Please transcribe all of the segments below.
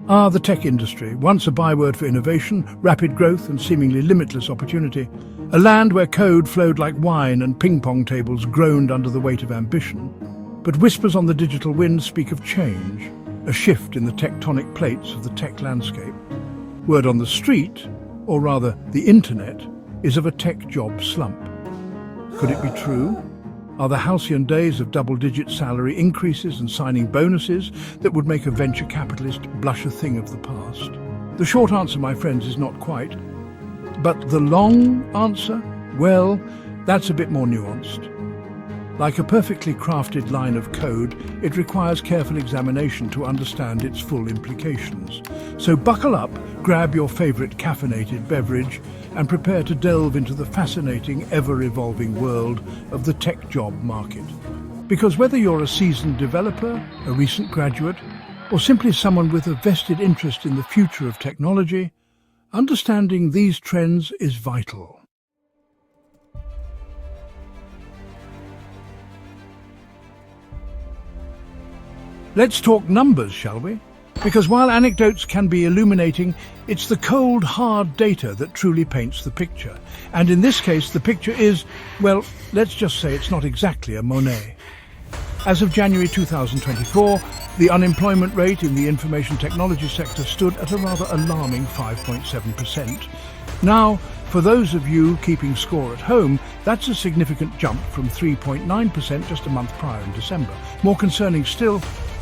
The tech industry, once a byword for innovation, rapid growth and seemingly limitless opportunity. A land where code flowed like wine and ping-pong tables groaned under the weight of ambition. But whispers on the digital wind speak of change, a shift in the tectonic plates of the tech landscape. Word on the street, or rather the internet, is of a tech job slump. Could it be true? Are the halcyon days of double-digit salary increases and signing bonuses that would make a venture capitalist blush a thing of the past? The short answer, my friends, is not quite. But the long answer? Well, that's a bit more nuanced. Like a perfectly crafted line of code, it requires careful examination to understand its full implications. So buckle up, grab your favorite caffeinated beverage, and prepare to delve into the fascinating, ever-evolving world of the tech job market. Because whether you're a seasoned developer, a recent graduate, or simply someone with a vested interest in the future of technology, understanding these trends is vital. Let's talk numbers, shall we? Because while anecdotes can be illuminating, it's the cold, hard data that truly paints the picture. And in this case, the picture is, well, let's just say it's not exactly a Monet. As of January 2024, the unemployment rate in the information technology sector stood at a rather alarming 5.7%. Now, for those of you keeping score at home, that's a significant jump from 3.9% just a month prior in December. More concerning still,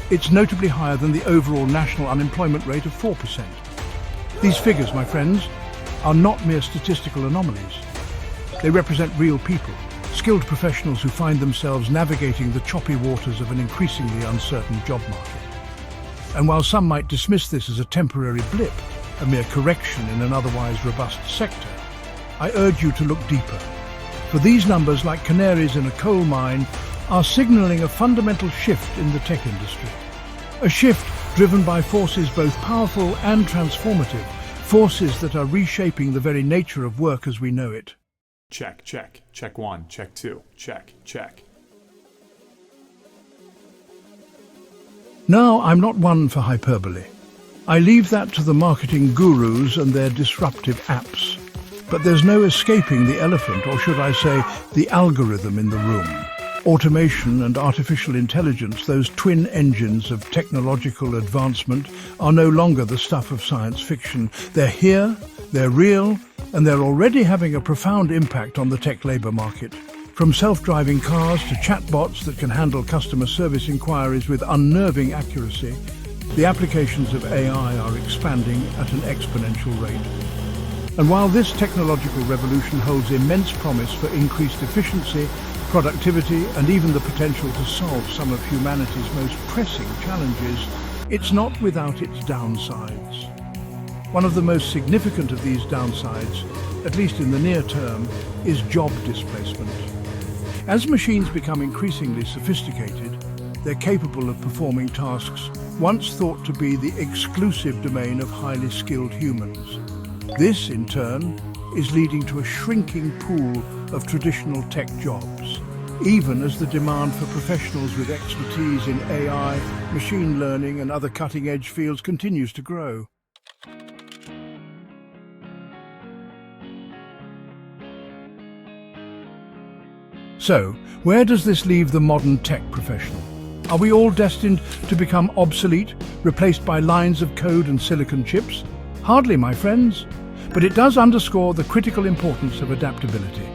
it's notably higher than the overall national unemployment rate of 4%. These figures, my friends, are not mere statistical anomalies. They represent real people, skilled professionals who find themselves navigating the choppy waters of an increasingly uncertain job market. And while some might dismiss this as a temporary blip, a mere correction in an otherwise robust sector, I urge you to look deeper. For these numbers, like canaries in a coal mine, are signaling a fundamental shift in the tech industry. A shift driven by forces both powerful and transformative, forces that are reshaping the very nature of work as we know it. Check, check, check one, check two, check, check. Now, I'm not one for hyperbole. I leave that to the marketing gurus and their disruptive apps. But there's no escaping the elephant, or should I say, the algorithm in the room. Automation and artificial intelligence, those twin engines of technological advancement, are no longer the stuff of science fiction. They're here, they're real, and they're already having a profound impact on the tech labor market. From self-driving cars to chatbots that can handle customer service inquiries with unnerving accuracy, the applications of AI are expanding at an exponential rate. And while this technological revolution holds immense promise for increased efficiency, productivity, and even the potential to solve some of humanity's most pressing challenges, it's not without its downsides. One of the most significant of these downsides, at least in the near term, is job displacement. As machines become increasingly sophisticated, they're capable of performing tasks once thought to be the exclusive domain of highly skilled humans. This, in turn, is leading to a shrinking pool of traditional tech jobs, even as the demand for professionals with expertise in AI, machine learning, and other cutting-edge fields continues to grow. So, where does this leave the modern tech professional? Are we all destined to become obsolete, replaced by lines of code and silicon chips? Hardly, my friends. But it does underscore the critical importance of adaptability.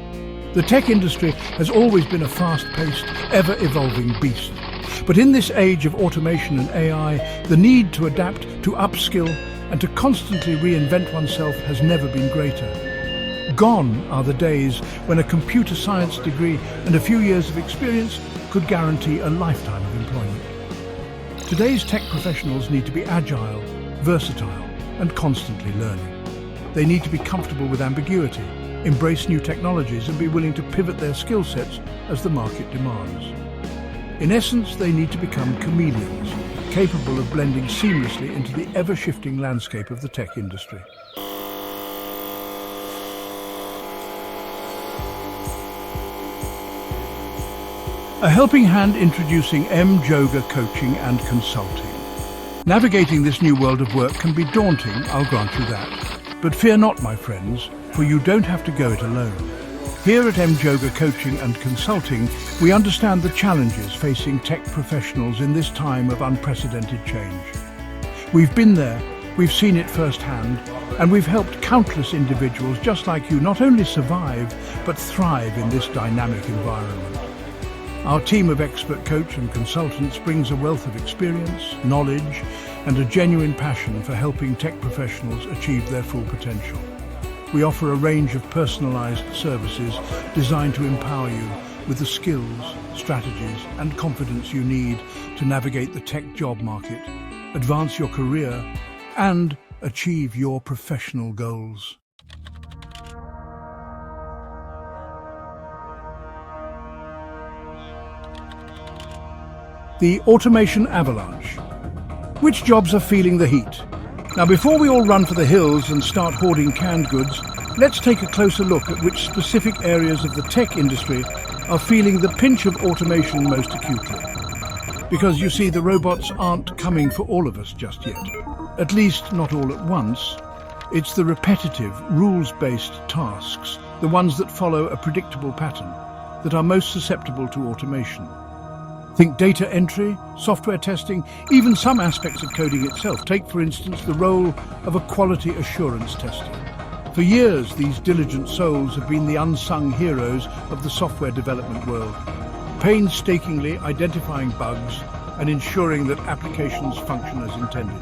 The tech industry has always been a fast-paced, ever-evolving beast. But in this age of automation and AI, the need to adapt, to upskill, and to constantly reinvent oneself has never been greater. Gone are the days when a computer science degree and a few years of experience could guarantee a lifetime of employment. Today's tech professionals need to be agile, versatile, and constantly learning. They need to be comfortable with ambiguity, embrace new technologies, and be willing to pivot their skill sets as the market demands. In essence, they need to become chameleons, capable of blending seamlessly into the ever-shifting landscape of the tech industry. A helping hand introducing M. Joga Coaching and Consulting. Navigating this new world of work can be daunting, I'll grant you that. But fear not, my friends, for you don't have to go it alone. Here at Mjoga Coaching and Consulting, we understand the challenges facing tech professionals in this time of unprecedented change. We've been there, we've seen it firsthand, and we've helped countless individuals just like you not only survive, but thrive in this dynamic environment. Our team of expert coach and consultants brings a wealth of experience, knowledge, and a genuine passion for helping tech professionals achieve their full potential. We offer a range of personalized services designed to empower you with the skills, strategies, and confidence you need to navigate the tech job market, advance your career, and achieve your professional goals. The automation avalanche. Which jobs are feeling the heat? Now, before we all run for the hills and start hoarding canned goods, let's take a closer look at which specific areas of the tech industry are feeling the pinch of automation most acutely. Because you see, the robots aren't coming for all of us just yet. At least not all at once. It's the repetitive, rules-based tasks, the ones that follow a predictable pattern, that are most susceptible to automation. Think data entry, software testing, even some aspects of coding itself. Take, for instance, the role of a quality assurance tester. For years, these diligent souls have been the unsung heroes of the software development world, painstakingly identifying bugs and ensuring that applications function as intended.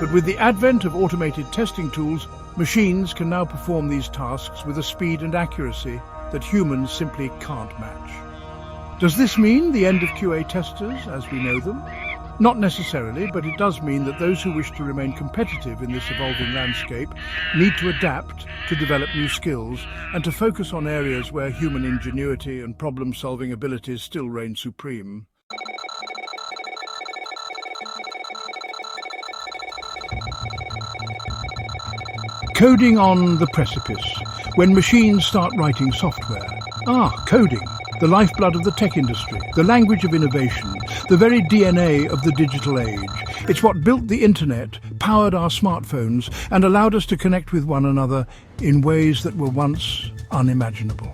But with the advent of automated testing tools, machines can now perform these tasks with a speed and accuracy that humans simply can't match. Does this mean the end of QA testers as we know them? Not necessarily, but it does mean that those who wish to remain competitive in this evolving landscape need to adapt, to develop new skills, and to focus on areas where human ingenuity and problem-solving abilities still reign supreme. Coding on the precipice, when machines start writing software. Coding, the lifeblood of the tech industry, the language of innovation, the very DNA of the digital age. It's what built the internet, powered our smartphones, and allowed us to connect with one another in ways that were once unimaginable.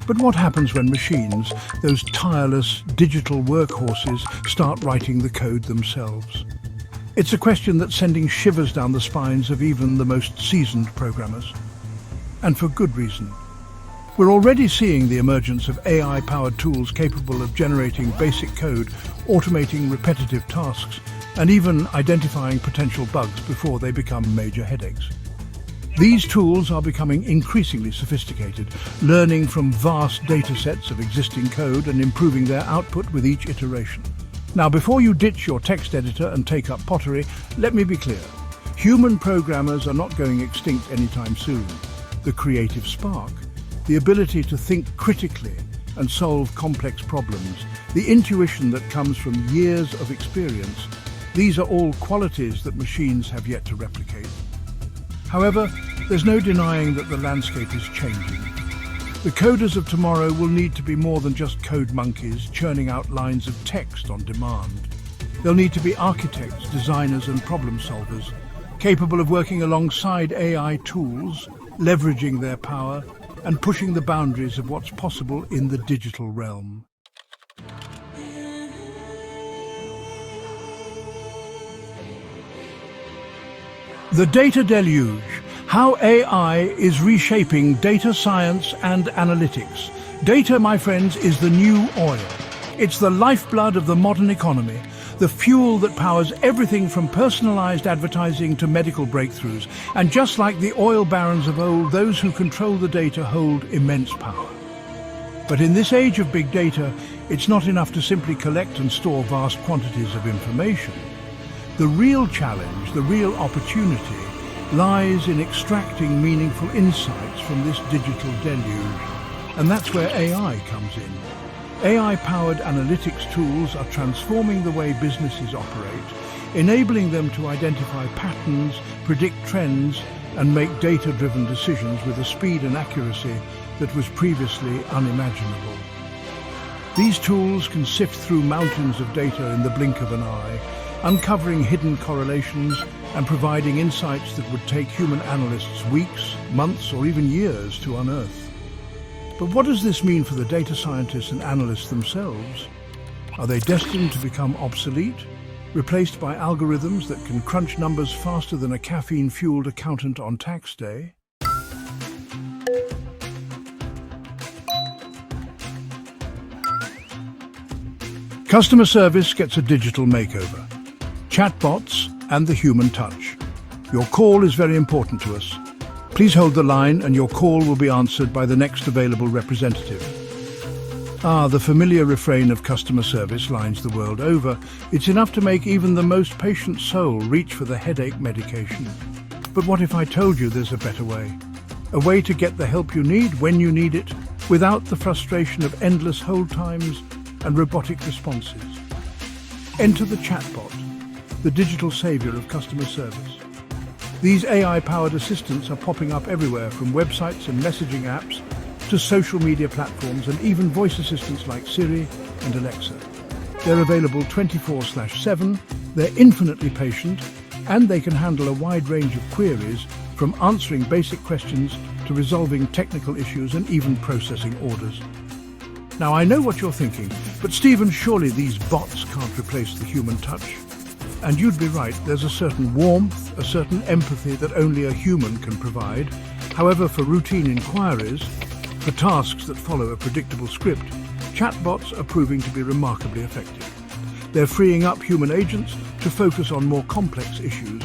But what happens when machines, those tireless digital workhorses, start writing the code themselves? It's a question that's sending shivers down the spines of even the most seasoned programmers. And for good reason. We're already seeing the emergence of AI-powered tools capable of generating basic code, automating repetitive tasks, and even identifying potential bugs before they become major headaches. These tools are becoming increasingly sophisticated, learning from vast data sets of existing code and improving their output with each iteration. Now, before you ditch your text editor and take up pottery, let me be clear. Human programmers are not going extinct anytime soon. The creative spark, the ability to think critically and solve complex problems, the intuition that comes from years of experience, these are all qualities that machines have yet to replicate. However, there's no denying that the landscape is changing. The coders of tomorrow will need to be more than just code monkeys churning out lines of text on demand. They'll need to be architects, designers, and problem solvers, capable of working alongside AI tools, leveraging their power, and pushing the boundaries of what's possible in the digital realm. The data deluge. How AI is reshaping data science and analytics. Data, my friends, is the new oil. It's the lifeblood of the modern economy, the fuel that powers everything from personalized advertising to medical breakthroughs. And just like the oil barons of old, those who control the data hold immense power. But in this age of big data, it's not enough to simply collect and store vast quantities of information. The real challenge, the real opportunity, lies in extracting meaningful insights from this digital deluge. And that's where AI comes in. AI-powered analytics tools are transforming the way businesses operate, enabling them to identify patterns, predict trends, and make data-driven decisions with a speed and accuracy that was previously unimaginable. These tools can sift through mountains of data in the blink of an eye, uncovering hidden correlations and providing insights that would take human analysts weeks, months, or even years to unearth. But what does this mean for the data scientists and analysts themselves? Are they destined to become obsolete, replaced by algorithms that can crunch numbers faster than a caffeine-fueled accountant on tax day? Customer service gets a digital makeover. Chatbots and the human touch. Your call is very important to us. Please hold the line and your call will be answered by the next available representative. The familiar refrain of customer service lines the world over. It's enough to make even the most patient soul reach for the headache medication. But what if I told you there's a better way? A way to get the help you need when you need it, without the frustration of endless hold times and robotic responses. Enter the chatbot, the digital savior of customer service. These AI-powered assistants are popping up everywhere, from websites and messaging apps to social media platforms and even voice assistants like Siri and Alexa. They're available 24/7, they're infinitely patient, and they can handle a wide range of queries, from answering basic questions to resolving technical issues and even processing orders. Now, I know what you're thinking, but Stephen, surely these bots can't replace the human touch. And you'd be right, there's a certain warmth, a certain empathy that only a human can provide. However, for routine inquiries, for tasks that follow a predictable script, chatbots are proving to be remarkably effective. They're freeing up human agents to focus on more complex issues,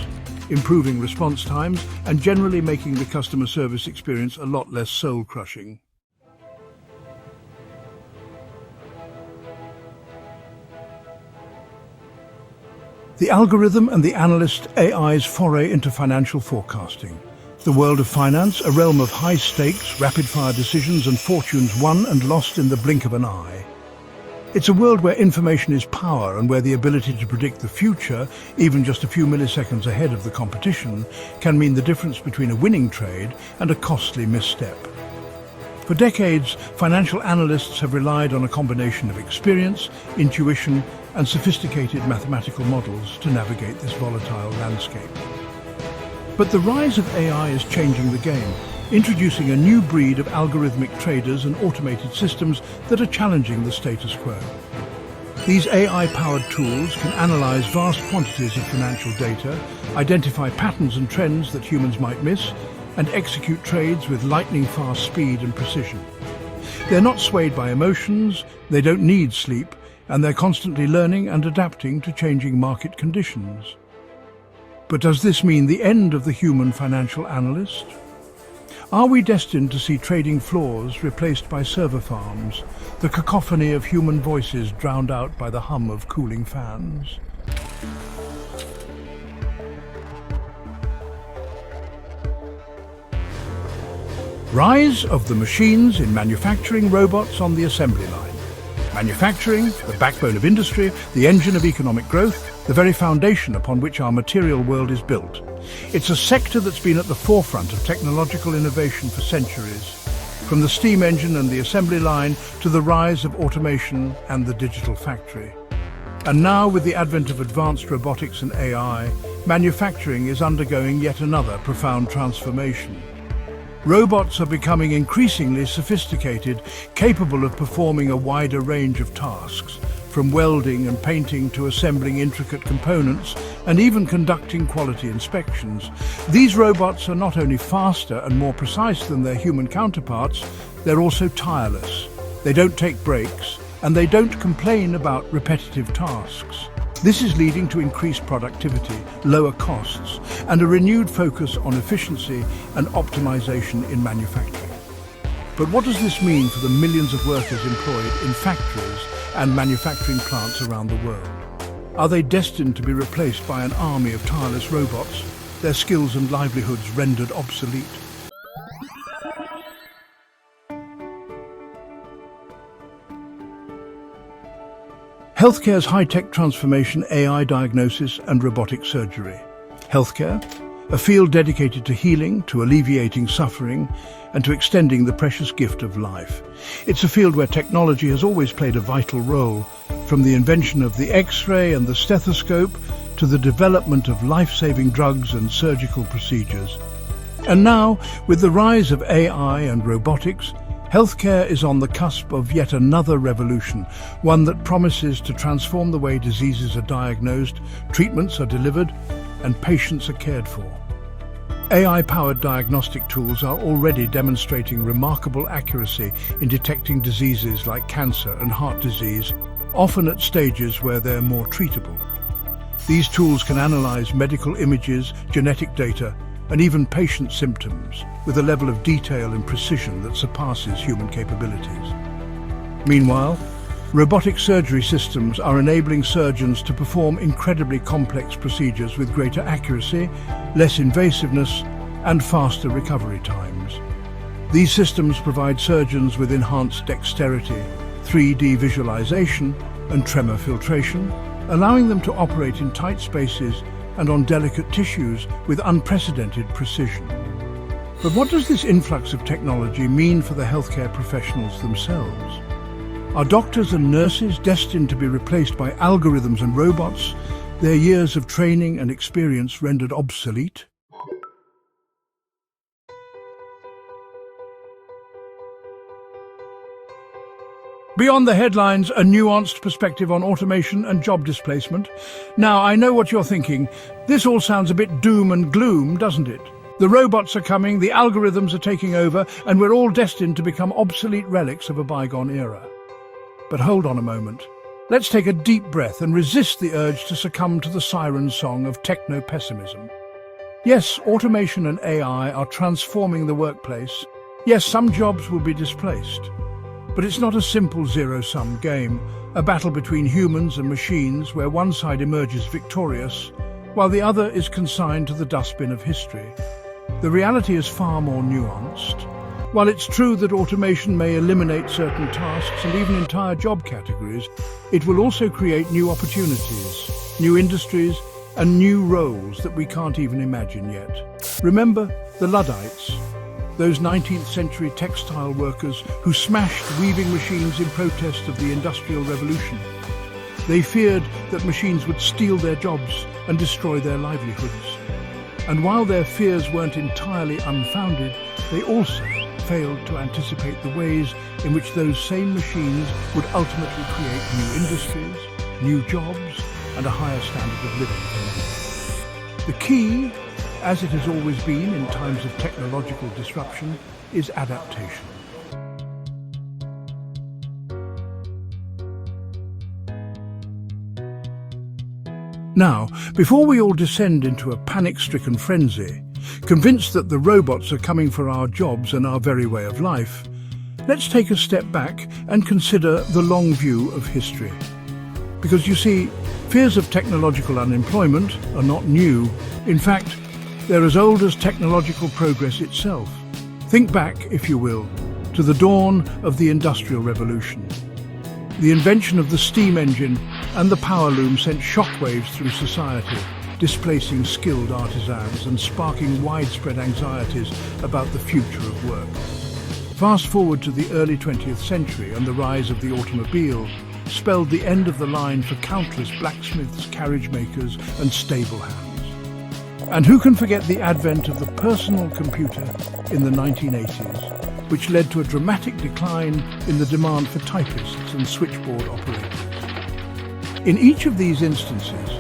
improving response times and generally making the customer service experience a lot less soul-crushing. The algorithm and the analyst AI's foray into financial forecasting. The world of finance, a realm of high stakes, rapid-fire decisions and fortunes won and lost in the blink of an eye. It's a world where information is power and where the ability to predict the future, even just a few milliseconds ahead of the competition, can mean the difference between a winning trade and a costly misstep. For decades, financial analysts have relied on a combination of experience, intuition, and sophisticated mathematical models to navigate this volatile landscape. But the rise of AI is changing the game, introducing a new breed of algorithmic traders and automated systems that are challenging the status quo. These AI-powered tools can analyze vast quantities of financial data, identify patterns and trends that humans might miss, and execute trades with lightning-fast speed and precision. They're not swayed by emotions, they don't need sleep, and they're constantly learning and adapting to changing market conditions. But does this mean the end of the human financial analyst? Are we destined to see trading floors replaced by server farms, the cacophony of human voices drowned out by the hum of cooling fans? Rise of the machines in manufacturing, robots on the assembly line. Manufacturing, the backbone of industry, the engine of economic growth, the very foundation upon which our material world is built. It's a sector that's been at the forefront of technological innovation for centuries, from the steam engine and the assembly line to the rise of automation and the digital factory. And now, with the advent of advanced robotics and AI, manufacturing is undergoing yet another profound transformation. Robots are becoming increasingly sophisticated, capable of performing a wider range of tasks, from welding and painting to assembling intricate components and even conducting quality inspections. These robots are not only faster and more precise than their human counterparts, they're also tireless. They don't take breaks, and they don't complain about repetitive tasks. This is leading to increased productivity, lower costs, and a renewed focus on efficiency and optimization in manufacturing. But what does this mean for the millions of workers employed in factories and manufacturing plants around the world? Are they destined to be replaced by an army of tireless robots, their skills and livelihoods rendered obsolete? Healthcare's high-tech transformation, AI diagnosis and robotic surgery. Healthcare, a field dedicated to healing, to alleviating suffering, and to extending the precious gift of life. It's a field where technology has always played a vital role, from the invention of the X-ray and the stethoscope to the development of life-saving drugs and surgical procedures. And now, with the rise of AI and robotics, healthcare is on the cusp of yet another revolution, one that promises to transform the way diseases are diagnosed, treatments are delivered, and patients are cared for. AI-powered diagnostic tools are already demonstrating remarkable accuracy in detecting diseases like cancer and heart disease, often at stages where they're more treatable. These tools can analyze medical images, genetic data, and even patient symptoms with a level of detail and precision that surpasses human capabilities. Meanwhile, robotic surgery systems are enabling surgeons to perform incredibly complex procedures with greater accuracy, less invasiveness, and faster recovery times. These systems provide surgeons with enhanced dexterity, 3D visualization, and tremor filtration, allowing them to operate in tight spaces and on delicate tissues with unprecedented precision. But what does this influx of technology mean for the healthcare professionals themselves? Are doctors and nurses destined to be replaced by algorithms and robots, their years of training and experience rendered obsolete? Beyond the headlines, a nuanced perspective on automation and job displacement. Now, I know what you're thinking. This all sounds a bit doom and gloom, doesn't it? The robots are coming, the algorithms are taking over, and we're all destined to become obsolete relics of a bygone era. But hold on a moment. Let's take a deep breath and resist the urge to succumb to the siren song of techno-pessimism. Yes, automation and AI are transforming the workplace. Yes, some jobs will be displaced. But it's not a simple zero-sum game, a battle between humans and machines where one side emerges victorious, while the other is consigned to the dustbin of history. The reality is far more nuanced. While it's true that automation may eliminate certain tasks and even entire job categories, it will also create new opportunities, new industries, and new roles that we can't even imagine yet. Remember the Luddites, those 19th century textile workers who smashed weaving machines in protest of the Industrial Revolution. They feared that machines would steal their jobs and destroy their livelihoods. And while their fears weren't entirely unfounded, they also failed to anticipate the ways in which those same machines would ultimately create new industries, new jobs, and a higher standard of living. The key, as it has always been in times of technological disruption, is adaptation. Now, before we all descend into a panic-stricken frenzy, convinced that the robots are coming for our jobs and our very way of life, let's take a step back and consider the long view of history. Because you see, fears of technological unemployment are not new. In fact, they're as old as technological progress itself. Think back, if you will, to the dawn of the Industrial Revolution. The invention of the steam engine and the power loom sent shockwaves through society, displacing skilled artisans and sparking widespread anxieties about the future of work. Fast forward to the early 20th century and the rise of the automobile spelled the end of the line for countless blacksmiths, carriage makers and stable hands. And who can forget the advent of the personal computer in the 1980s, which led to a dramatic decline in the demand for typists and switchboard operators. In each of these instances,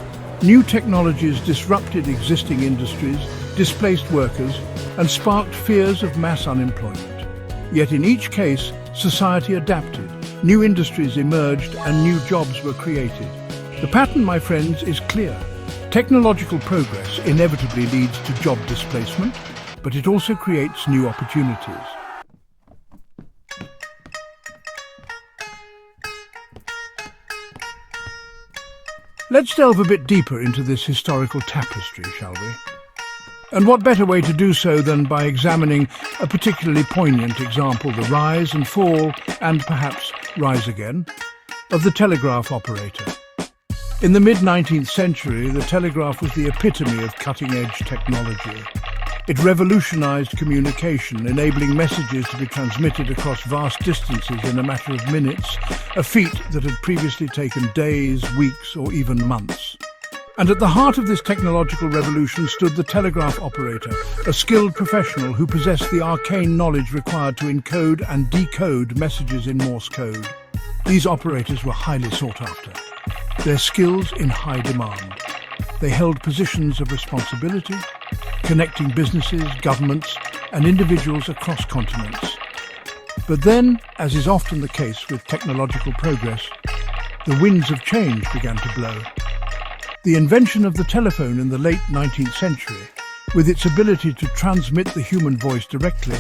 new technologies disrupted existing industries, displaced workers, and sparked fears of mass unemployment. Yet in each case, society adapted, new industries emerged, and new jobs were created. The pattern, my friends, is clear. Technological progress inevitably leads to job displacement, but it also creates new opportunities. Let's delve a bit deeper into this historical tapestry, shall we? And what better way to do so than by examining a particularly poignant example, the rise and fall, and perhaps rise again, of the telegraph operator. In the mid-19th century, the telegraph was the epitome of cutting-edge technology. It revolutionized communication, enabling messages to be transmitted across vast distances in a matter of minutes, a feat that had previously taken days, weeks, or even months. And at the heart of this technological revolution stood the telegraph operator, a skilled professional who possessed the arcane knowledge required to encode and decode messages in Morse code. These operators were highly sought after, their skills in high demand. They held positions of responsibility, connecting businesses, governments, and individuals across continents. But then, as is often the case with technological progress, the winds of change began to blow. The invention of the telephone in the late 19th century, with its ability to transmit the human voice directly,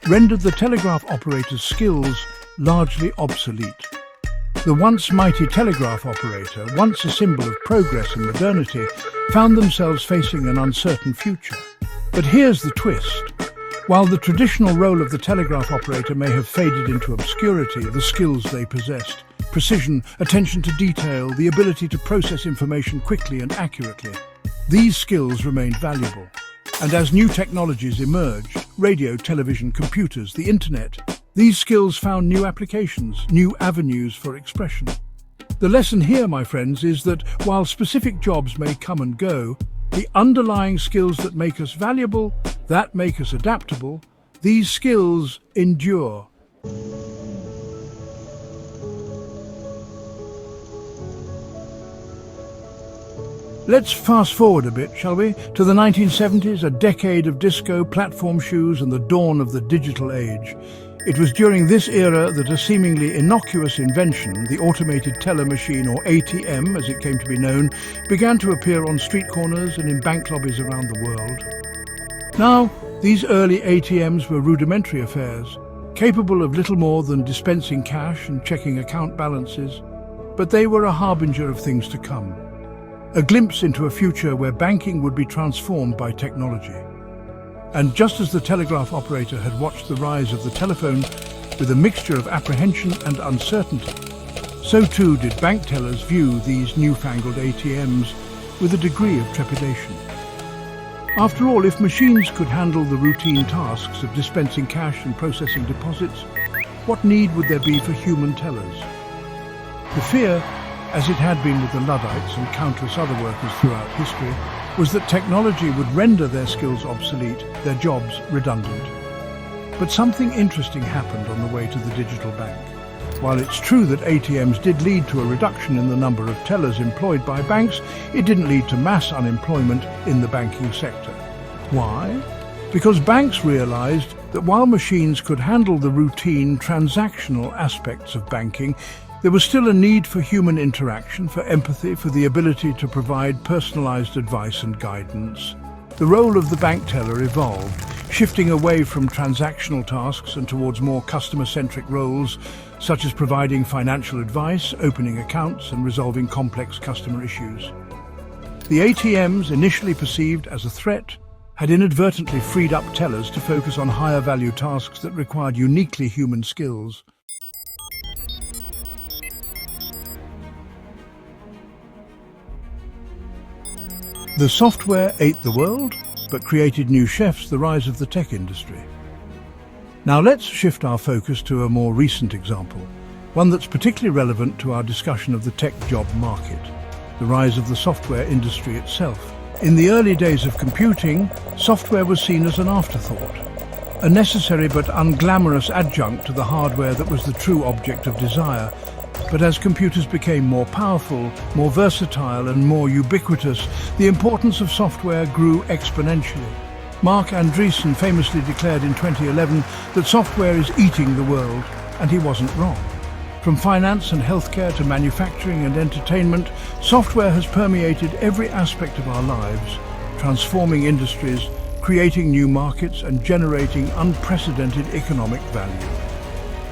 rendered the telegraph operator's skills largely obsolete. The once mighty telegraph operator, once a symbol of progress and modernity, found themselves facing an uncertain future. But here's the twist. While the traditional role of the telegraph operator may have faded into obscurity, the skills they possessed, precision, attention to detail, the ability to process information quickly and accurately, these skills remained valuable. And as new technologies emerged, radio, television, computers, the internet, these skills found new applications, new avenues for expression. The lesson here, my friends, is that while specific jobs may come and go, the underlying skills that make us valuable, that make us adaptable, these skills endure. Let's fast forward a bit, shall we, to the 1970s, a decade of disco, platform shoes and the dawn of the digital age. It was during this era that a seemingly innocuous invention, the automated teller machine, or ATM as it came to be known, began to appear on street corners and in bank lobbies around the world. Now, these early ATMs were rudimentary affairs, capable of little more than dispensing cash and checking account balances, but they were a harbinger of things to come. A glimpse into a future where banking would be transformed by technology. And just as the telegraph operator had watched the rise of the telephone with a mixture of apprehension and uncertainty, so too did bank tellers view these newfangled ATMs with a degree of trepidation. After all, if machines could handle the routine tasks of dispensing cash and processing deposits, what need would there be for human tellers? The fear, as it had been with the Luddites and countless other workers throughout history, was that technology would render their skills obsolete, their jobs redundant. But something interesting happened on the way to the digital bank. While it's true that ATMs did lead to a reduction in the number of tellers employed by banks, it didn't lead to mass unemployment in the banking sector. Why? Because banks realized that while machines could handle the routine, transactional aspects of banking, there was still a need for human interaction, for empathy, for the ability to provide personalized advice and guidance. The role of the bank teller evolved, shifting away from transactional tasks and towards more customer-centric roles, such as providing financial advice, opening accounts, and resolving complex customer issues. The ATMs, initially perceived as a threat, had inadvertently freed up tellers to focus on higher-value tasks that required uniquely human skills. The software ate the world, but created new chefs, the rise of the tech industry. Now let's shift our focus to a more recent example, one that's particularly relevant to our discussion of the tech job market, the rise of the software industry itself. In the early days of computing, software was seen as an afterthought, a necessary but unglamorous adjunct to the hardware that was the true object of desire. But as computers became more powerful, more versatile and more ubiquitous, the importance of software grew exponentially. Mark Andreessen famously declared in 2011 that software is eating the world, and he wasn't wrong. From finance and healthcare to manufacturing and entertainment, software has permeated every aspect of our lives, transforming industries, creating new markets and generating unprecedented economic value.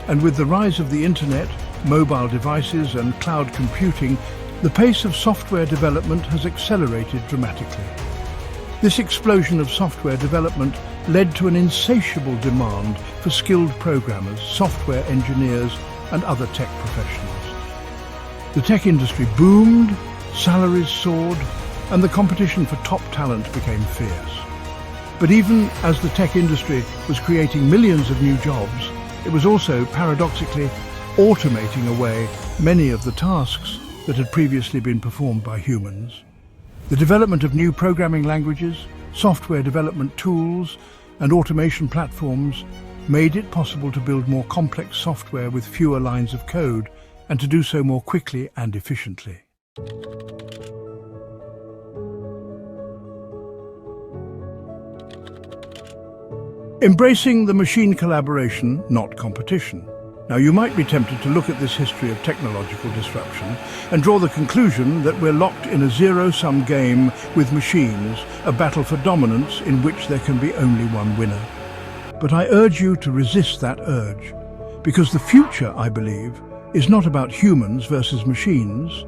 And with the rise of the internet, mobile devices and cloud computing, the pace of software development has accelerated dramatically. This explosion of software development led to an insatiable demand for skilled programmers, software engineers, and other tech professionals. The tech industry boomed, salaries soared, and the competition for top talent became fierce. But even as the tech industry was creating millions of new jobs, it was also, paradoxically, automating away many of the tasks that had previously been performed by humans. The development of new programming languages, software development tools, and automation platforms made it possible to build more complex software with fewer lines of code and to do so more quickly and efficiently. Embracing the machine collaboration, not competition. Now, you might be tempted to look at this history of technological disruption and draw the conclusion that we're locked in a zero-sum game with machines, a battle for dominance in which there can be only one winner. But I urge you to resist that urge, because the future, I believe, is not about humans versus machines,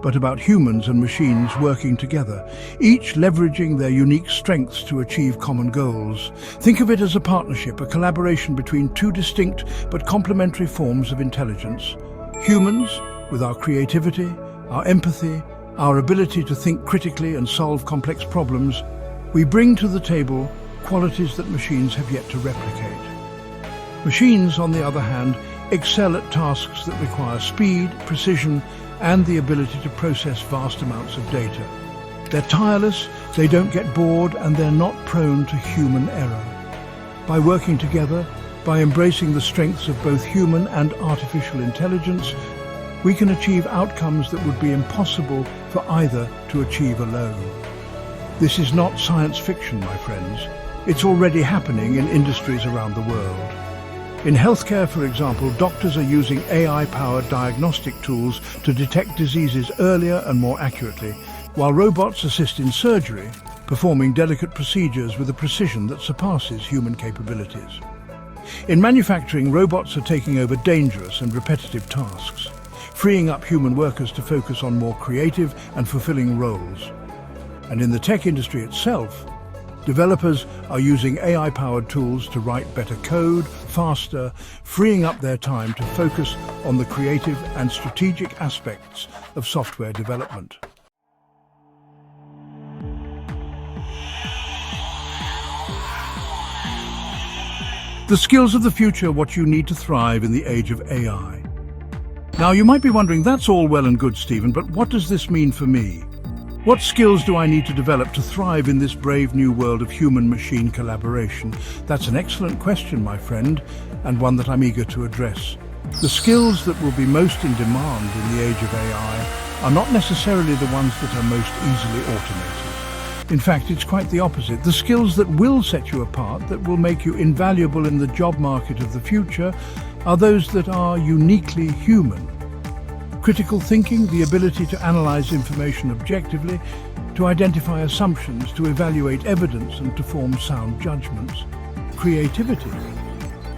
but about humans and machines working together, each leveraging their unique strengths to achieve common goals. Think of it as a partnership, a collaboration between two distinct but complementary forms of intelligence. Humans, with our creativity, our empathy, our ability to think critically and solve complex problems, we bring to the table qualities that machines have yet to replicate. Machines, on the other hand, excel at tasks that require speed, precision, and the ability to process vast amounts of data. They're tireless, they don't get bored, and they're not prone to human error. By working together, by embracing the strengths of both human and artificial intelligence, we can achieve outcomes that would be impossible for either to achieve alone. This is not science fiction, my friends. It's already happening in industries around the world. In healthcare, for example, doctors are using AI-powered diagnostic tools to detect diseases earlier and more accurately, while robots assist in surgery, performing delicate procedures with a precision that surpasses human capabilities. In manufacturing, robots are taking over dangerous and repetitive tasks, freeing up human workers to focus on more creative and fulfilling roles. And in the tech industry itself, developers are using AI-powered tools to write better code, faster, freeing up their time to focus on the creative and strategic aspects of software development. The skills of the future, what you need to thrive in the age of AI. Now, you might be wondering, that's all well and good, Stephen, but what does this mean for me? What skills do I need to develop to thrive in this brave new world of human-machine collaboration? That's an excellent question, my friend, and one that I'm eager to address. The skills that will be most in demand in the age of AI are not necessarily the ones that are most easily automated. In fact, it's quite the opposite. The skills that will set you apart, that will make you invaluable in the job market of the future, are those that are uniquely human. Critical thinking, the ability to analyze information objectively, to identify assumptions, to evaluate evidence and to form sound judgments. Creativity,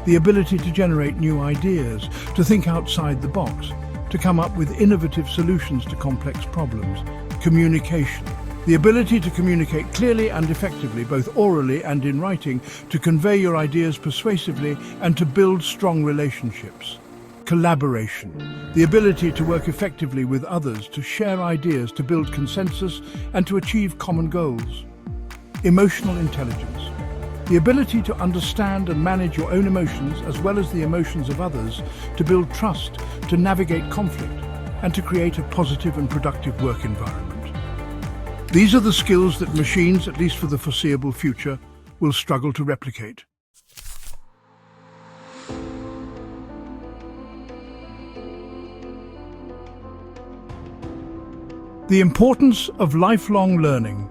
the ability to generate new ideas, to think outside the box, to come up with innovative solutions to complex problems. Communication, the ability to communicate clearly and effectively, both orally and in writing, to convey your ideas persuasively and to build strong relationships. Collaboration, the ability to work effectively with others, to share ideas, to build consensus, and to achieve common goals. Emotional intelligence, the ability to understand and manage your own emotions as well as the emotions of others, to build trust, to navigate conflict, and to create a positive and productive work environment. These are the skills that machines, at least for the foreseeable future, will struggle to replicate. The importance of lifelong learning.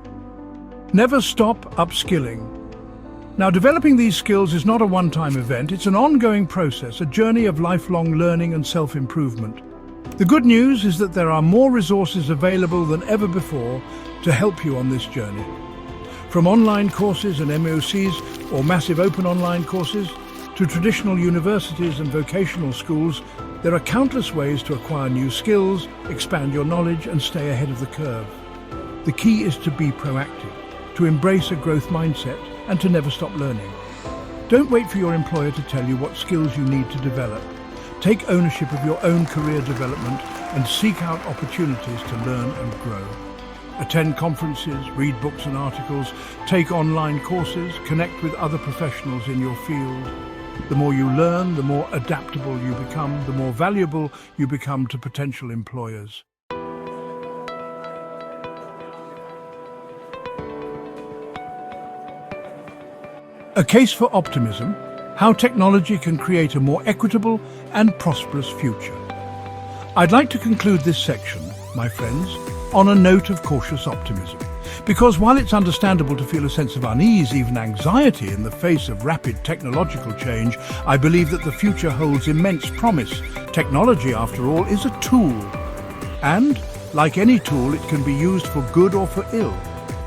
Never stop upskilling. Now, developing these skills is not a one-time event, it's an ongoing process, a journey of lifelong learning and self-improvement. The good news is that there are more resources available than ever before to help you on this journey. From online courses and MOOCs or massive open online courses, to traditional universities and vocational schools, there are countless ways to acquire new skills, expand your knowledge, and stay ahead of the curve. The key is to be proactive, to embrace a growth mindset, and to never stop learning. Don't wait for your employer to tell you what skills you need to develop. Take ownership of your own career development and seek out opportunities to learn and grow. Attend conferences, read books and articles, take online courses, connect with other professionals in your field. The more you learn, the more adaptable you become, the more valuable you become to potential employers. A case for optimism, how technology can create a more equitable and prosperous future. I'd like to conclude this section, my friends, on a note of cautious optimism. Because while it's understandable to feel a sense of unease, even anxiety, in the face of rapid technological change, I believe that the future holds immense promise. Technology, after all, is a tool. And, like any tool, it can be used for good or for ill.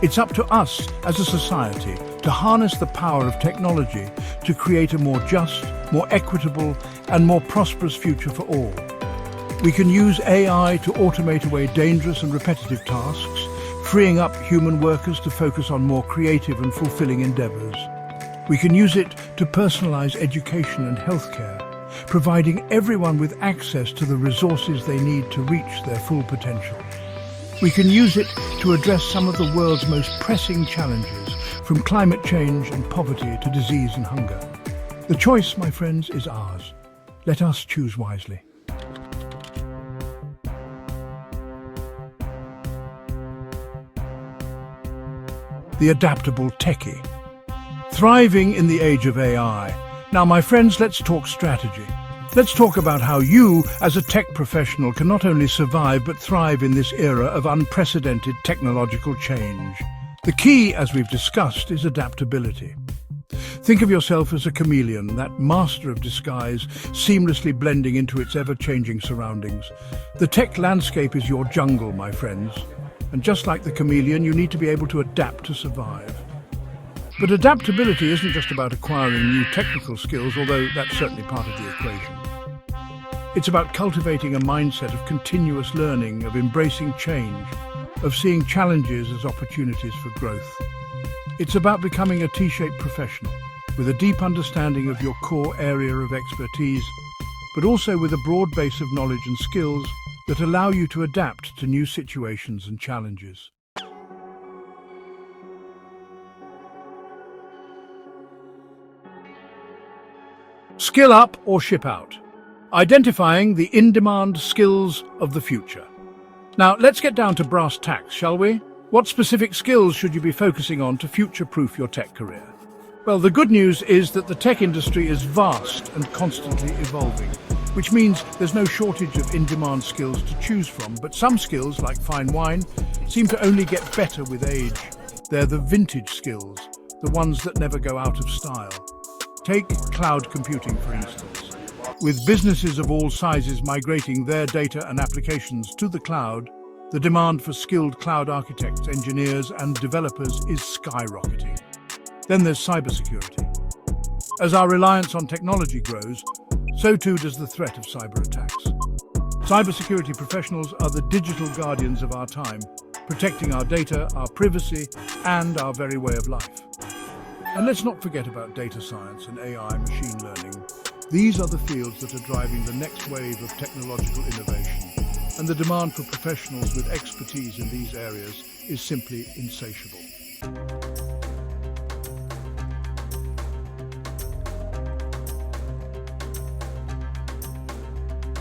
It's up to us, as a society, to harness the power of technology to create a more just, more equitable, and more prosperous future for all. We can use AI to automate away dangerous and repetitive tasks, freeing up human workers to focus on more creative and fulfilling endeavors. We can use it to personalize education and healthcare, providing everyone with access to the resources they need to reach their full potential. We can use it to address some of the world's most pressing challenges, from climate change and poverty to disease and hunger. The choice, my friends, is ours. Let us choose wisely. The adaptable techie. Thriving in the age of AI. Now, my friends, let's talk strategy. Let's talk about how you, as a tech professional, can not only survive but thrive in this era of unprecedented technological change. The key, as we've discussed, is adaptability. Think of yourself as a chameleon, that master of disguise, seamlessly blending into its ever-changing surroundings. The tech landscape is your jungle, my friends. And just like the chameleon, you need to be able to adapt to survive. But adaptability isn't just about acquiring new technical skills, although that's certainly part of the equation. It's about cultivating a mindset of continuous learning, of embracing change, of seeing challenges as opportunities for growth. It's about becoming a T-shaped professional, with a deep understanding of your core area of expertise, but also with a broad base of knowledge and skills that allow you to adapt to new situations and challenges. Skill up or ship out. Identifying the in-demand skills of the future. Now, let's get down to brass tacks, shall we? What specific skills should you be focusing on to future-proof your tech career? Well, the good news is that the tech industry is vast and constantly evolving, which means there's no shortage of in-demand skills to choose from. But some skills, like fine wine, seem to only get better with age. They're the vintage skills, the ones that never go out of style. Take cloud computing, for instance. With businesses of all sizes migrating their data and applications to the cloud, the demand for skilled cloud architects, engineers, and developers is skyrocketing. Then there's cybersecurity. As our reliance on technology grows, so too does the threat of cyber attacks. Cybersecurity professionals are the digital guardians of our time, protecting our data, our privacy, and our very way of life. And let's not forget about data science and AI machine learning. These are the fields that are driving the next wave of technological innovation, and the demand for professionals with expertise in these areas is simply insatiable.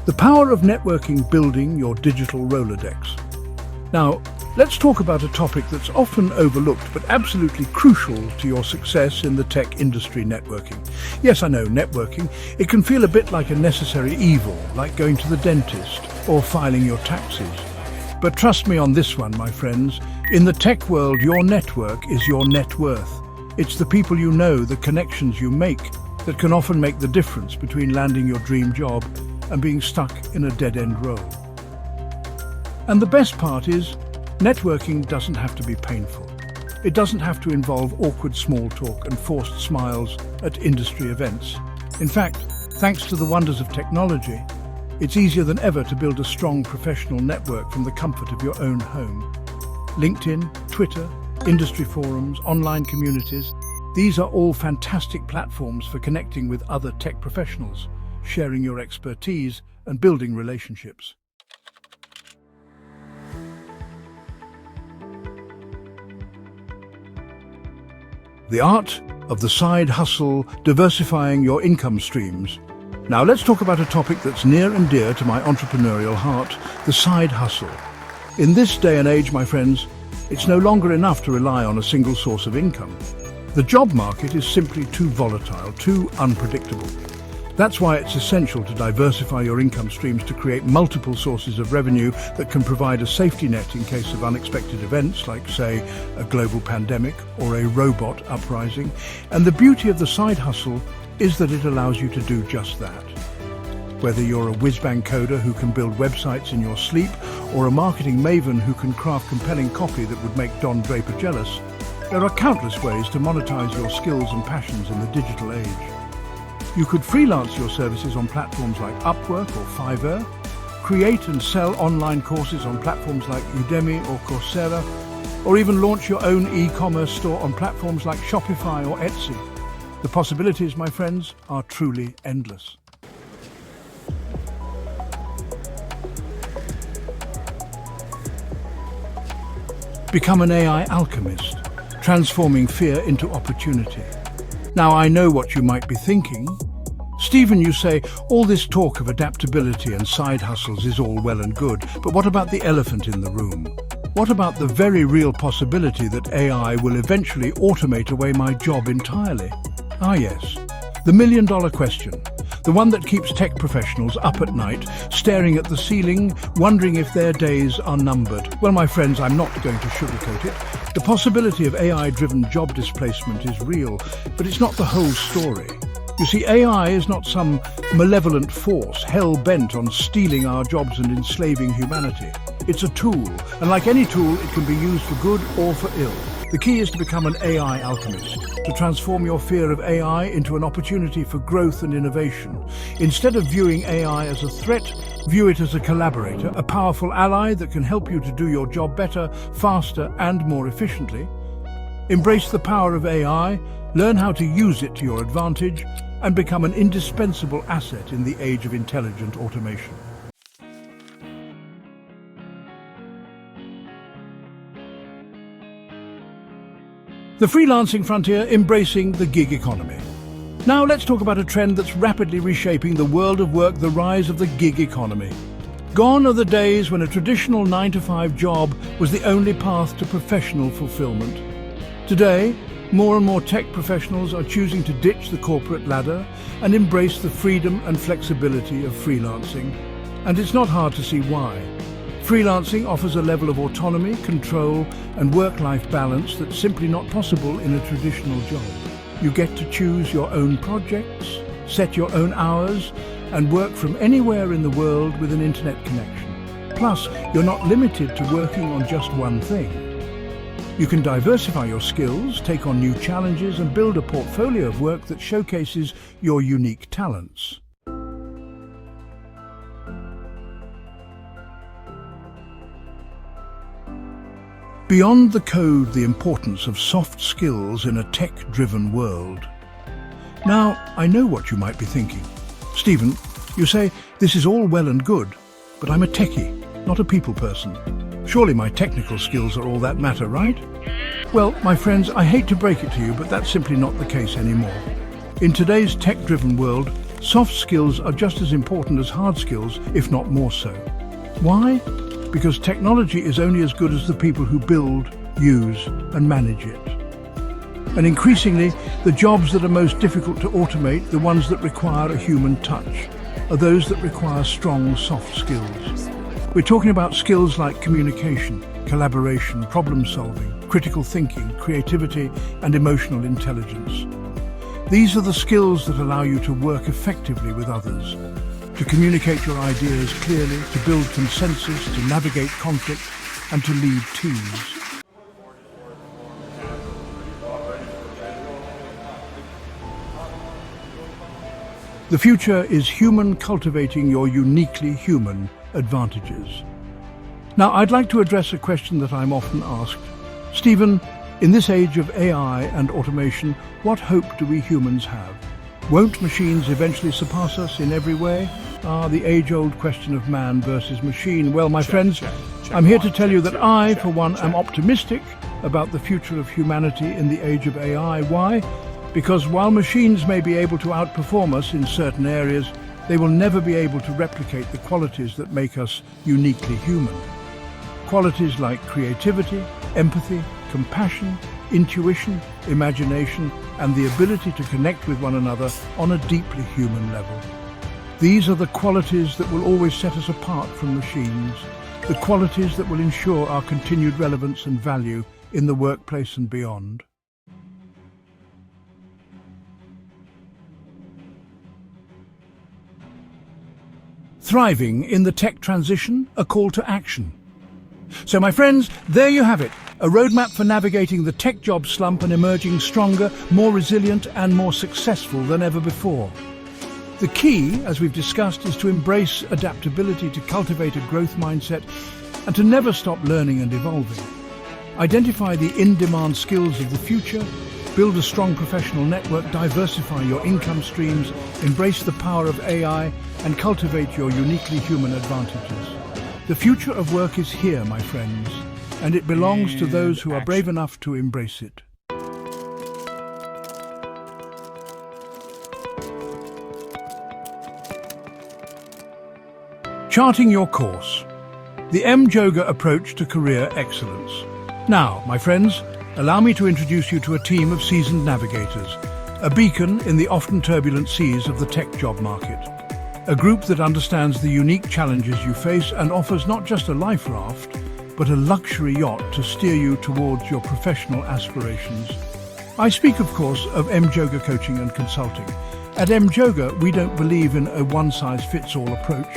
The power of networking, building your digital Rolodex. Now, let's talk about a topic that's often overlooked but absolutely crucial to your success in the tech industry: networking. Yes, I know, networking. It can feel a bit like a necessary evil, like going to the dentist or filing your taxes. But trust me on this one, my friends. In the tech world, your network is your net worth. It's the people you know, the connections you make, that can often make the difference between landing your dream job and being stuck in a dead-end role. And the best part is, networking doesn't have to be painful. It doesn't have to involve awkward small talk and forced smiles at industry events. In fact, thanks to the wonders of technology, it's easier than ever to build a strong professional network from the comfort of your own home. LinkedIn, Twitter, industry forums, online communities, these are all fantastic platforms for connecting with other tech professionals, sharing your expertise and building relationships. The art of the side hustle, diversifying your income streams. Now let's talk about a topic that's near and dear to my entrepreneurial heart, the side hustle. In this day and age, my friends, it's no longer enough to rely on a single source of income. The job market is simply too volatile, too unpredictable. That's why it's essential to diversify your income streams to create multiple sources of revenue that can provide a safety net in case of unexpected events like, say, a global pandemic or a robot uprising. And the beauty of the side hustle is that it allows you to do just that. Whether you're a whiz-bang coder who can build websites in your sleep or a marketing maven who can craft compelling copy that would make Don Draper jealous, there are countless ways to monetize your skills and passions in the digital age. You could freelance your services on platforms like Upwork or Fiverr, create and sell online courses on platforms like Udemy or Coursera, or even launch your own e-commerce store on platforms like Shopify or Etsy. The possibilities, my friends, are truly endless. Become an AI alchemist, transforming fear into opportunity. Now, I know what you might be thinking. Stephen, you say, all this talk of adaptability and side hustles is all well and good, but what about the elephant in the room? What about the very real possibility that AI will eventually automate away my job entirely? Ah yes, the million-dollar question. The one that keeps tech professionals up at night, staring at the ceiling, wondering if their days are numbered. Well, my friends, I'm not going to sugarcoat it. The possibility of AI-driven job displacement is real, but it's not the whole story. You see, AI is not some malevolent force hell-bent on stealing our jobs and enslaving humanity. It's a tool, and like any tool, it can be used for good or for ill. The key is to become an AI alchemist, to transform your fear of AI into an opportunity for growth and innovation. Instead of viewing AI as a threat, view it as a collaborator, a powerful ally that can help you to do your job better, faster, and more efficiently. Embrace the power of AI, learn how to use it to your advantage, and become an indispensable asset in the age of intelligent automation. The freelancing frontier, embracing the gig economy. Now let's talk about a trend that's rapidly reshaping the world of work, the rise of the gig economy. Gone are the days when a traditional 9-to-5 job was the only path to professional fulfillment. Today, more and more tech professionals are choosing to ditch the corporate ladder and embrace the freedom and flexibility of freelancing. And it's not hard to see why. Freelancing offers a level of autonomy, control, and work-life balance that's simply not possible in a traditional job. You get to choose your own projects, set your own hours, and work from anywhere in the world with an internet connection. Plus, you're not limited to working on just one thing. You can diversify your skills, take on new challenges, and build a portfolio of work that showcases your unique talents. Beyond the code, the importance of soft skills in a tech-driven world. Now, I know what you might be thinking. Stephen, you say, this is all well and good, but I'm a techie, not a people person. Surely my technical skills are all that matter, right? Well, my friends, I hate to break it to you, but that's simply not the case anymore. In today's tech-driven world, soft skills are just as important as hard skills, if not more so. Why? Because technology is only as good as the people who build, use, and manage it. And increasingly, the jobs that are most difficult to automate, the ones that require a human touch, are those that require strong soft skills. We're talking about skills like communication, collaboration, problem-solving, critical thinking, creativity, and emotional intelligence. These are the skills that allow you to work effectively with others, to communicate your ideas clearly, to build consensus, to navigate conflict, and to lead teams. The future is human cultivating your uniquely human advantages. Now, I'd like to address a question that I'm often asked. Stephen, in this age of AI and automation, what hope do we humans have? Won't machines eventually surpass us in every way? The age-old question of man versus machine. Well, my friends, I'm here to tell you that I, for one, am optimistic about the future of humanity in the age of AI. Why? Because while machines may be able to outperform us in certain areas, they will never be able to replicate the qualities that make us uniquely human. Qualities like creativity, empathy, compassion, intuition, imagination, and the ability to connect with one another on a deeply human level. These are the qualities that will always set us apart from machines, the qualities that will ensure our continued relevance and value in the workplace and beyond. Thriving in the tech transition, a call to action. So my friends, there you have it, a roadmap for navigating the tech job slump and emerging stronger, more resilient and more successful than ever before. The key, as we've discussed, is to embrace adaptability, to cultivate a growth mindset, and to never stop learning and evolving. Identify the in-demand skills of the future, build a strong professional network, diversify your income streams, embrace the power of AI, and cultivate your uniquely human advantages. The future of work is here, my friends, and it belongs to those who are brave enough to embrace it. Charting your course. The M-Yoga approach to career excellence. Now, my friends, allow me to introduce you to a team of seasoned navigators, a beacon in the often turbulent seas of the tech job market. A group that understands the unique challenges you face and offers not just a life raft, but a luxury yacht to steer you towards your professional aspirations. I speak, of course, of M-Yoga Coaching and Consulting. At M-Yoga, we don't believe in a one-size-fits-all approach.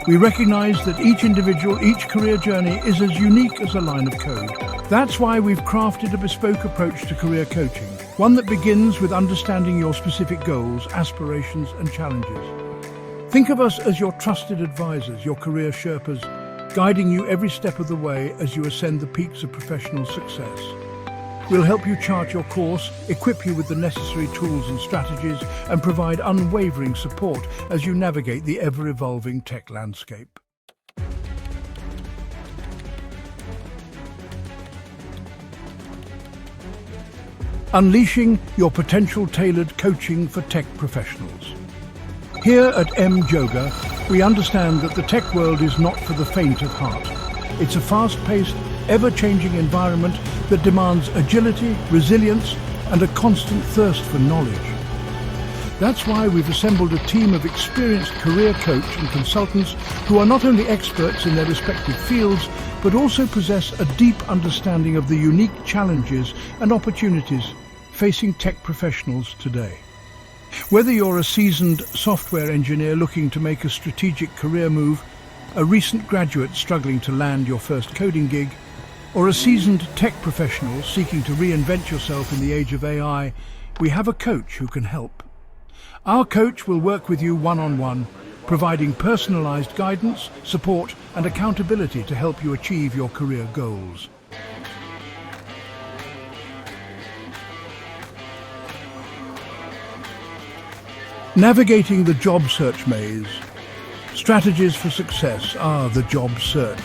We recognize that each individual, each career journey is as unique as a line of code. That's why we've crafted a bespoke approach to career coaching, one that begins with understanding your specific goals, aspirations, and challenges. Think of us as your trusted advisors, your career Sherpas, guiding you every step of the way as you ascend the peaks of professional success. We'll help you chart your course, equip you with the necessary tools and strategies, and provide unwavering support as you navigate the ever-evolving tech landscape. Unleashing your potential, tailored coaching for tech professionals. Here at M-Yoga, we understand that the tech world is not for the faint of heart. It's a fast-paced, ever-changing environment that demands agility, resilience, and a constant thirst for knowledge. That's why we've assembled a team of experienced career coach and consultants who are not only experts in their respective fields, but also possess a deep understanding of the unique challenges and opportunities facing tech professionals today. Whether you're a seasoned software engineer looking to make a strategic career move, a recent graduate struggling to land your first coding gig, or a seasoned tech professional seeking to reinvent yourself in the age of AI, we have a coach who can help. Our coach will work with you one-on-one, providing personalized guidance, support, and accountability to help you achieve your career goals. Navigating the job search maze. Strategies for success are the job search.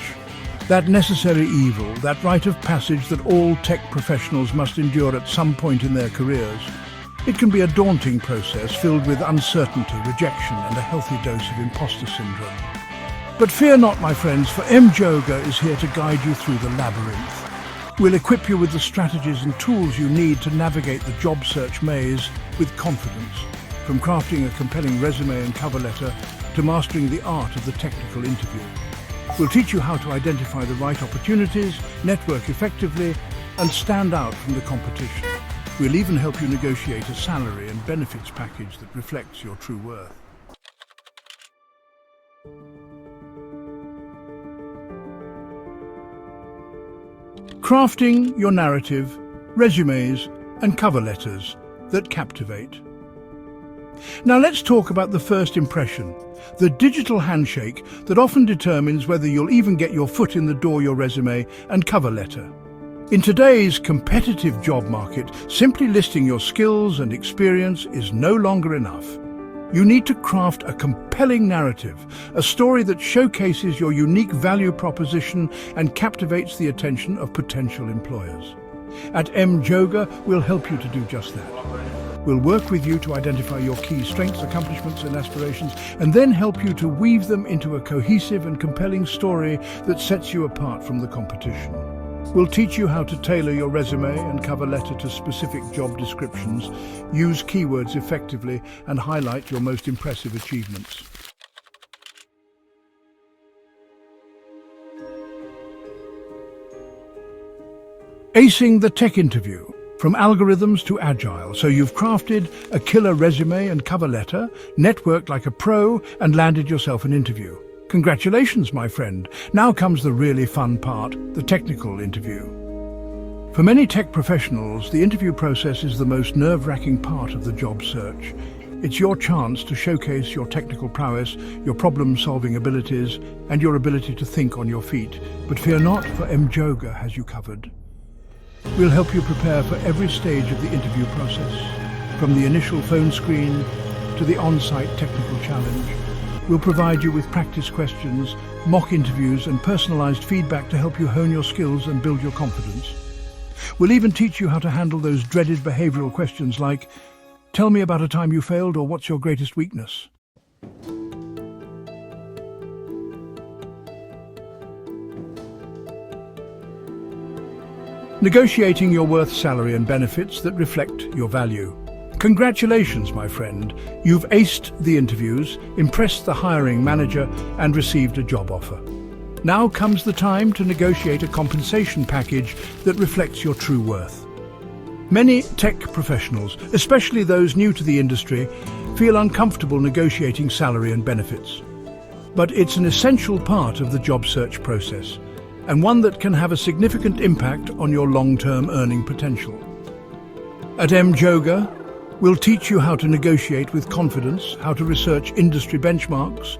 That necessary evil, that rite of passage that all tech professionals must endure at some point in their careers. It can be a daunting process filled with uncertainty, rejection, and a healthy dose of imposter syndrome. But fear not, my friends, for M-Yoga is here to guide you through the labyrinth. We'll equip you with the strategies and tools you need to navigate the job search maze with confidence. From crafting a compelling resume and cover letter to mastering the art of the technical interview. We'll teach you how to identify the right opportunities, network effectively, and stand out from the competition. We'll even help you negotiate a salary and benefits package that reflects your true worth. Crafting your narrative, resumes, and cover letters that captivate. Now let's talk about the first impression, the digital handshake that often determines whether you'll even get your foot in the door, your resume and cover letter. In today's competitive job market, simply listing your skills and experience is no longer enough. You need to craft a compelling narrative, a story that showcases your unique value proposition and captivates the attention of potential employers. At M-Yoga, we'll help you to do just that. We'll work with you to identify your key strengths, accomplishments, and aspirations, and then help you to weave them into a cohesive and compelling story that sets you apart from the competition. We'll teach you how to tailor your resume and cover letter to specific job descriptions, use keywords effectively, and highlight your most impressive achievements. Acing the tech interview. From algorithms to agile, so you've crafted a killer resume and cover letter, networked like a pro, and landed yourself an interview. Congratulations, my friend. Now comes the really fun part, the technical interview. For many tech professionals, the interview process is the most nerve-wracking part of the job search. It's your chance to showcase your technical prowess, your problem-solving abilities, and your ability to think on your feet. But fear not, for Mjoga has you covered. We'll help you prepare for every stage of the interview process, from the initial phone screen to the on-site technical challenge. We'll provide you with practice questions, mock interviews, and personalized feedback to help you hone your skills and build your confidence. We'll even teach you how to handle those dreaded behavioral questions like, "Tell me about a time you failed," or "What's your greatest weakness?" Negotiating your worth, salary and benefits that reflect your value. Congratulations, my friend. You've aced the interviews, impressed the hiring manager, and received a job offer. Now comes the time to negotiate a compensation package that reflects your true worth. Many tech professionals, especially those new to the industry, feel uncomfortable negotiating salary and benefits. But it's an essential part of the job search process, and one that can have a significant impact on your long-term earning potential. At Mjoga, we'll teach you how to negotiate with confidence, how to research industry benchmarks,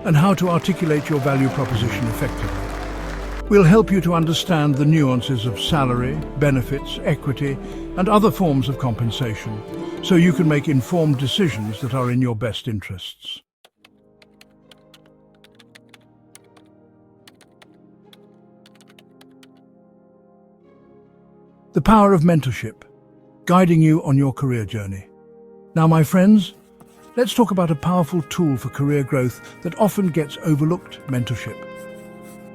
and how to articulate your value proposition effectively. We'll help you to understand the nuances of salary, benefits, equity, and other forms of compensation, so you can make informed decisions that are in your best interests. The power of mentorship, guiding you on your career journey. Now, my friends, let's talk about a powerful tool for career growth that often gets overlooked: mentorship.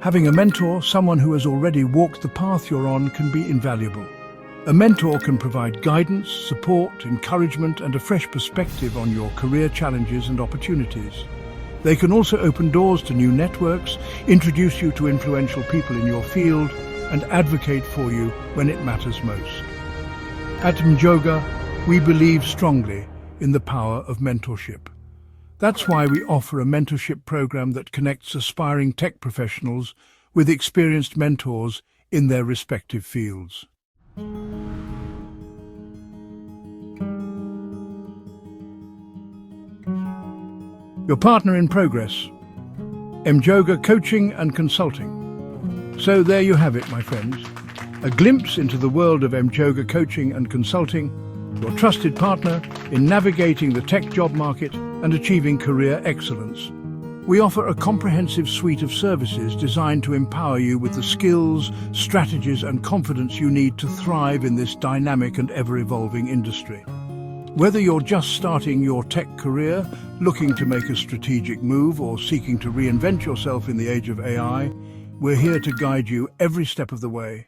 Having a mentor, someone who has already walked the path you're on, can be invaluable. A mentor can provide guidance, support, encouragement, and a fresh perspective on your career challenges and opportunities. They can also open doors to new networks, introduce you to influential people in your field, and advocate for you when it matters most. At Mjoga, we believe strongly in the power of mentorship. That's why we offer a mentorship program that connects aspiring tech professionals with experienced mentors in their respective fields. Your partner in progress, Mjoga Coaching and Consulting. So there you have it, my friends. A glimpse into the world of Mjoga Coaching and Consulting, your trusted partner in navigating the tech job market and achieving career excellence. We offer a comprehensive suite of services designed to empower you with the skills, strategies, and confidence you need to thrive in this dynamic and ever-evolving industry. Whether you're just starting your tech career, looking to make a strategic move, or seeking to reinvent yourself in the age of AI, we're here to guide you every step of the way.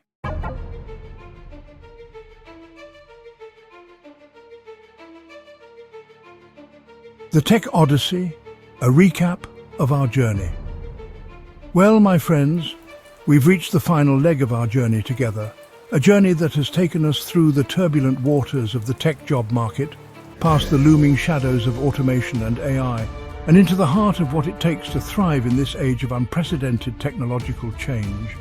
The Tech Odyssey, a recap of our journey. Well, my friends, we've reached the final leg of our journey together, a journey that has taken us through the turbulent waters of the tech job market, past the looming shadows of automation and AI, and into the heart of what it takes to thrive in this age of unprecedented technological change.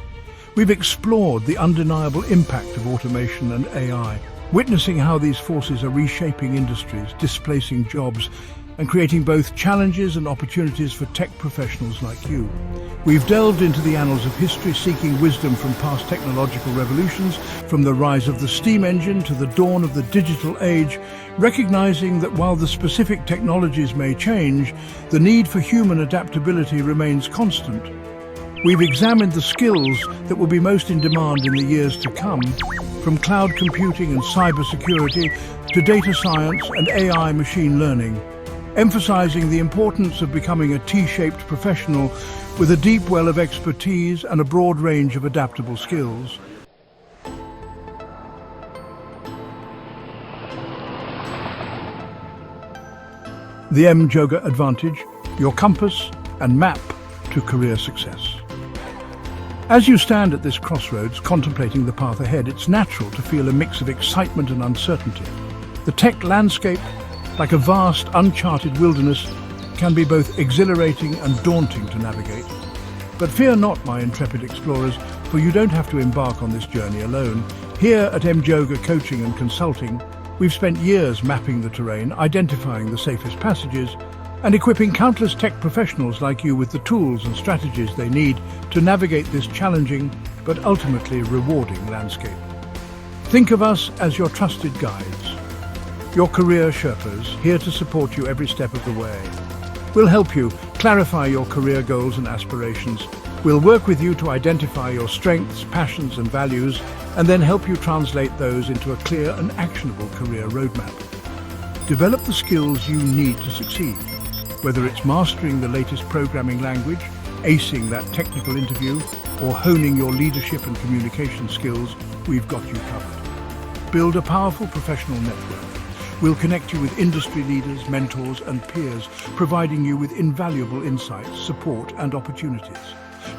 We've explored the undeniable impact of automation and AI, witnessing how these forces are reshaping industries, displacing jobs, and creating both challenges and opportunities for tech professionals like you. We've delved into the annals of history, seeking wisdom from past technological revolutions, from the rise of the steam engine to the dawn of the digital age, recognizing that while the specific technologies may change, the need for human adaptability remains constant. We've examined the skills that will be most in demand in the years to come, from cloud computing and cybersecurity to data science and AI machine learning, emphasizing the importance of becoming a T-shaped professional with a deep well of expertise and a broad range of adaptable skills. The M-Yoga Advantage, your compass and map to career success. As you stand at this crossroads contemplating the path ahead, it's natural to feel a mix of excitement and uncertainty. The tech landscape, like a vast, uncharted wilderness, can be both exhilarating and daunting to navigate. But fear not, my intrepid explorers, for you don't have to embark on this journey alone. Here at M-Yoga Coaching and Consulting, we've spent years mapping the terrain, identifying the safest passages, and equipping countless tech professionals like you with the tools and strategies they need to navigate this challenging but ultimately rewarding landscape. Think of us as your trusted guides, your career Sherpas, here to support you every step of the way. We'll help you clarify your career goals and aspirations. We'll work with you to identify your strengths, passions and values, and then help you translate those into a clear and actionable career roadmap. Develop the skills you need to succeed. Whether it's mastering the latest programming language, acing that technical interview, or honing your leadership and communication skills, we've got you covered. Build a powerful professional network. We'll connect you with industry leaders, mentors, and peers, providing you with invaluable insights, support, and opportunities.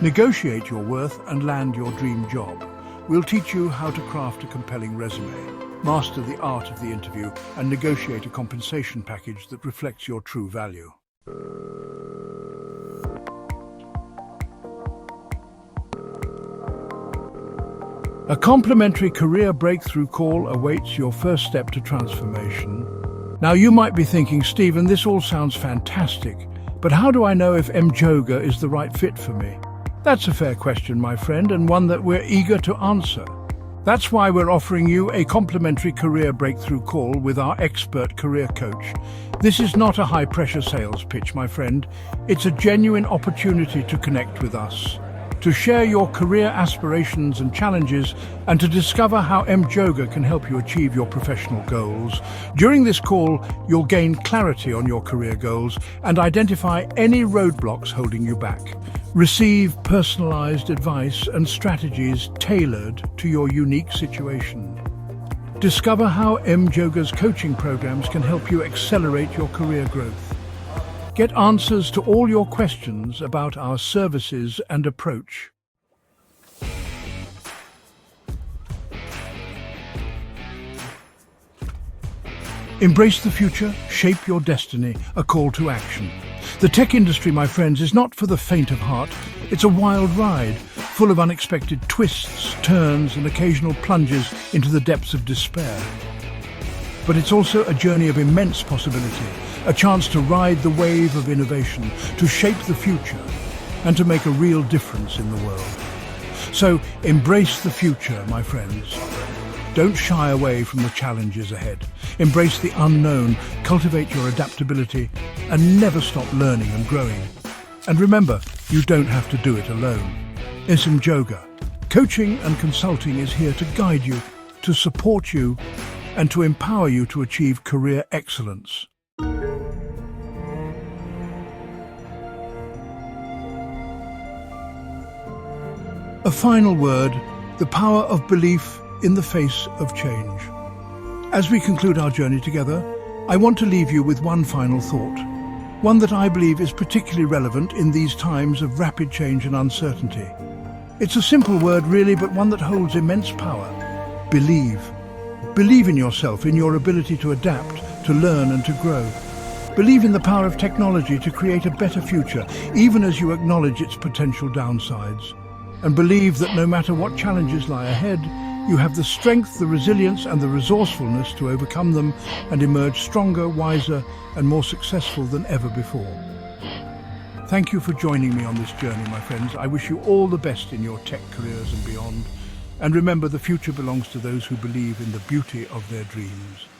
Negotiate your worth and land your dream job. We'll teach you how to craft a compelling resume, master the art of the interview, and negotiate a compensation package that reflects your true value. A complimentary career breakthrough call awaits your first step to transformation. Now you might be thinking, Stephen, this all sounds fantastic, but how do I know if M-Yoga is the right fit for me? That's a fair question, my friend, and one that we're eager to answer. That's why we're offering you a complimentary career breakthrough call with our expert career coach. This is not a high-pressure sales pitch, my friend. It's a genuine opportunity to connect with us, to share your career aspirations and challenges, and to discover how M-Yoga can help you achieve your professional goals. During this call, you'll gain clarity on your career goals and identify any roadblocks holding you back. Receive personalized advice and strategies tailored to your unique situation. Discover how M-Yoga's coaching programs can help you accelerate your career growth. Get answers to all your questions about our services and approach. Embrace the future, shape your destiny, a call to action. The tech industry, my friends, is not for the faint of heart. It's a wild ride, full of unexpected twists, turns, and occasional plunges into the depths of despair. But it's also a journey of immense possibility, a chance to ride the wave of innovation, to shape the future, and to make a real difference in the world. So embrace the future, my friends. Don't shy away from the challenges ahead. Embrace the unknown, cultivate your adaptability, and never stop learning and growing. And remember, you don't have to do it alone. M-Yoga Coaching and Consulting is here to guide you, to support you, and to empower you to achieve career excellence. A final word, the power of belief in the face of change. As we conclude our journey together, I want to leave you with one final thought, one that I believe is particularly relevant in these times of rapid change and uncertainty. It's a simple word really, but one that holds immense power. Believe. Believe in yourself, in your ability to adapt, to learn and to grow. Believe in the power of technology to create a better future, even as you acknowledge its potential downsides. And believe that no matter what challenges lie ahead, you have the strength, the resilience and the resourcefulness to overcome them and emerge stronger, wiser and more successful than ever before. Thank you for joining me on this journey, my friends. I wish you all the best in your tech careers and beyond. And remember, the future belongs to those who believe in the beauty of their dreams.